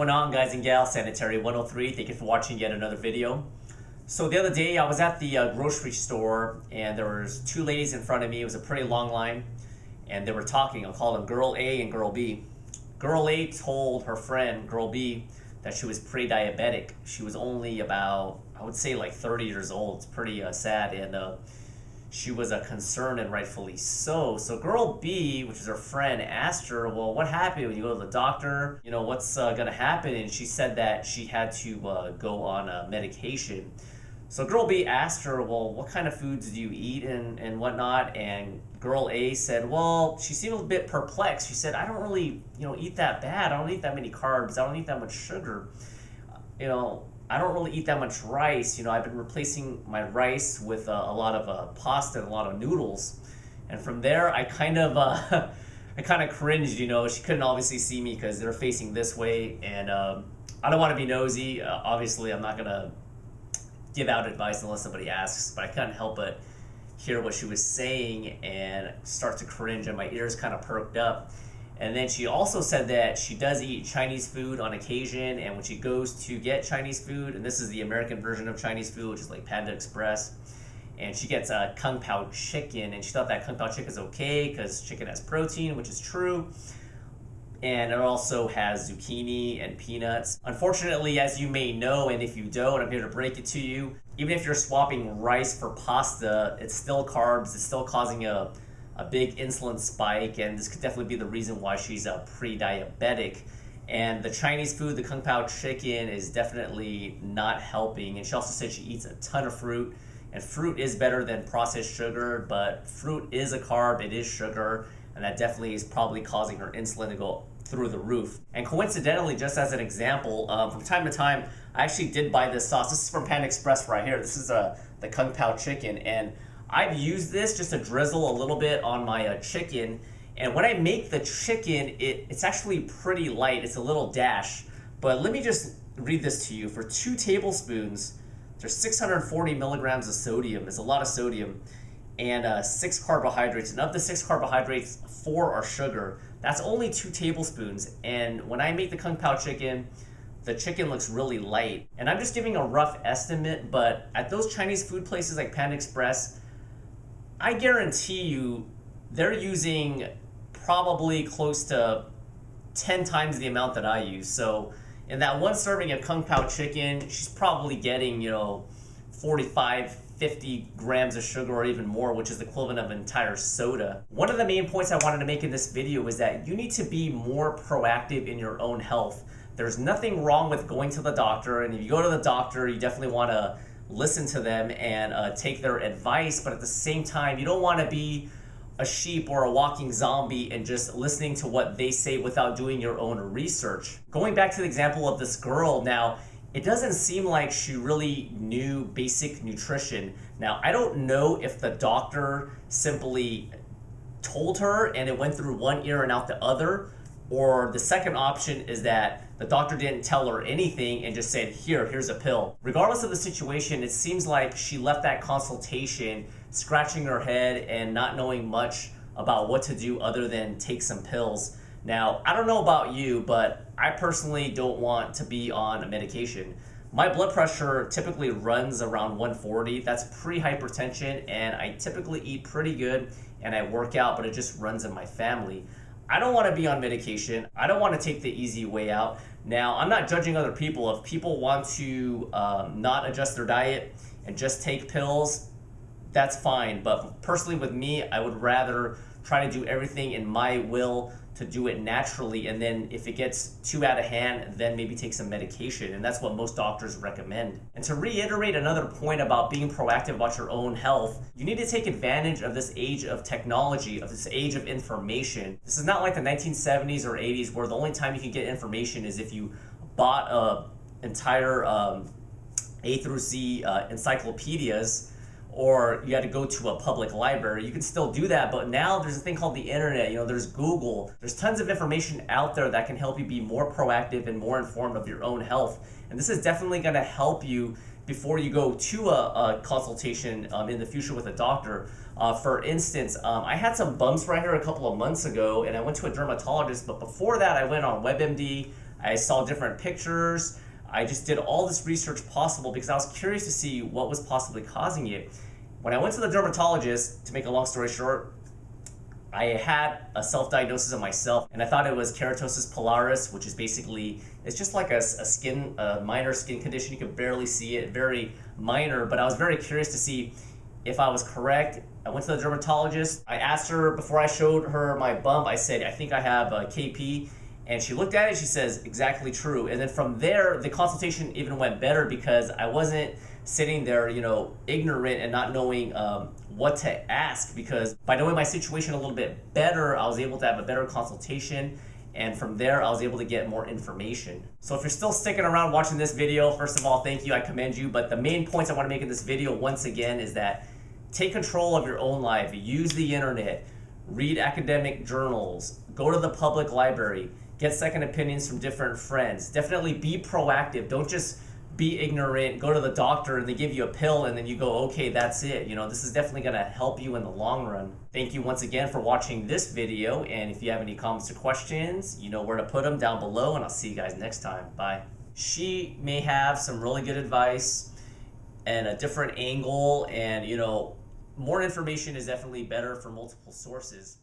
going on, guys and gals? Sanitary 103, thank you for watching yet another video. So the other day I was at the grocery store and there was two ladies in front of me. It was a pretty long line and they were talking. I'll call them Girl A and Girl B. Girl A told her friend, Girl B, that she was pre-diabetic. She was only about, I would say like 30 years old. It's pretty sad, and she was concerned, and rightfully so. So Girl B, which is her friend, asked her, well, what happened when you go to the doctor? You know, what's gonna happen? And she said that she had to go on medication. So Girl B asked her, well, what kind of foods do you eat and whatnot? And Girl A said, well, she seemed a bit perplexed. She said, I don't really, eat that bad. I don't eat that many carbs. I don't eat that much sugar. I don't really eat that much rice. I've been replacing my rice with a lot of pasta and a lot of noodles. And from there, I kind of cringed. She couldn't obviously see me because they're facing this way, and I don't want to be nosy. Obviously, I'm not gonna give out advice unless somebody asks. But I couldn't help but hear what she was saying and start to cringe, and my ears kind of perked up. And then she also said that she does eat Chinese food on occasion, and when she goes to get Chinese food, and this is the American version of Chinese food, which is like Panda Express, and she gets a Kung Pao chicken, and she thought that Kung Pao chicken is okay because chicken has protein, which is true, and it also has zucchini and peanuts. Unfortunately, as you may know, and if you don't, I'm here to break it to you, even if you're swapping rice for pasta, it's still carbs, it's still causing a big insulin spike, and this could definitely be the reason why she's pre-diabetic. And the Chinese food, the Kung Pao chicken, is definitely not helping. And she also said she eats a ton of fruit, and fruit is better than processed sugar, but fruit is a carb, it is sugar, and that definitely is probably causing her insulin to go through the roof. And coincidentally, just as an example, from time to time, I actually did buy this sauce. This is from Panda Express right here. This is the Kung Pao chicken, and I've used this just to drizzle a little bit on my chicken, and when I make the chicken, it's actually pretty light. It's a little dash, but let me just read this to you. For 2 tablespoons, there's 640 milligrams of sodium. It's a lot of sodium, and 6 carbohydrates, and of the 6 carbohydrates, 4 are sugar. That's only 2 tablespoons, and when I make the Kung Pao chicken, the chicken looks really light. And I'm just giving a rough estimate, but at those Chinese food places like Panda Express, I guarantee you they're using probably close to 10 times the amount that I use. So in that one serving of Kung Pao chicken, she's probably getting, 45, 50 grams of sugar or even more, which is the equivalent of an entire soda. One of the main points I wanted to make in this video is that you need to be more proactive in your own health. There's nothing wrong with going to the doctor, and if you go to the doctor, you definitely want to listen to them and take their advice, but at the same time, you don't want to be a sheep or a walking zombie and just listening to what they say without doing your own research. Going back to the example of this girl, now, it doesn't seem like she really knew basic nutrition. Now, I don't know if the doctor simply told her and it went through one ear and out the other, or the second option is that the doctor didn't tell her anything and just said, here's a pill. Regardless of the situation, it seems like she left that consultation scratching her head and not knowing much about what to do other than take some pills. Now, I don't know about you, but I personally don't want to be on a medication. My blood pressure typically runs around 140. That's pre-hypertension, and I typically eat pretty good and I work out, but it just runs in my family. I don't want to be on medication. I don't want to take the easy way out. Now, I'm not judging other people. If people want to not adjust their diet and just take pills, that's fine. But personally with me, I would rather try to do everything in my will to do it naturally, and then if it gets too out of hand, then maybe take some medication, and that's what most doctors recommend. And to reiterate another point about being proactive about your own health, you need to take advantage of this age of technology, of this age of information. This is not like the 1970s or 80s where the only time you can get information is if you bought a entire A through Z encyclopedias, or you had to go to a public library. You can still do that, but now there's a thing called the internet. There's Google. There's tons of information out there that can help you be more proactive and more informed of your own health. And this is definitely gonna help you before you go to a consultation in the future with a doctor. For instance, I had some bumps right here a couple of months ago, and I went to a dermatologist, but before that I went on WebMD, I saw different pictures. I just did all this research possible because I was curious to see what was possibly causing it. When I went to the dermatologist, to make a long story short, I had a self-diagnosis of myself, and I thought it was keratosis pilaris, which is basically, it's just like a minor skin condition. You can barely see it, very minor, but I was very curious to see if I was correct. I went to the dermatologist. I asked her, before I showed her my bump, I said, I think I have a KP, and she looked at it, she says, exactly true. And then from there, the consultation even went better because I wasn't sitting there, ignorant and not knowing what to ask, because by knowing my situation a little bit better, I was able to have a better consultation, and from there I was able to get more information. So if you're still sticking around watching this video, first of all, thank you, I commend you. But the main points I want to make in this video once again is that take control of your own life, use the internet, read academic journals, go to the public library, get second opinions from different friends. Definitely be proactive. Don't just be ignorant, go to the doctor and they give you a pill and then you go, okay, that's it. This is definitely going to help you in the long run. Thank you once again for watching this video, and if you have any comments or questions, you know where to put them down below, and I'll see you guys next time. Bye. She may have some really good advice and a different angle, and more information is definitely better for multiple sources.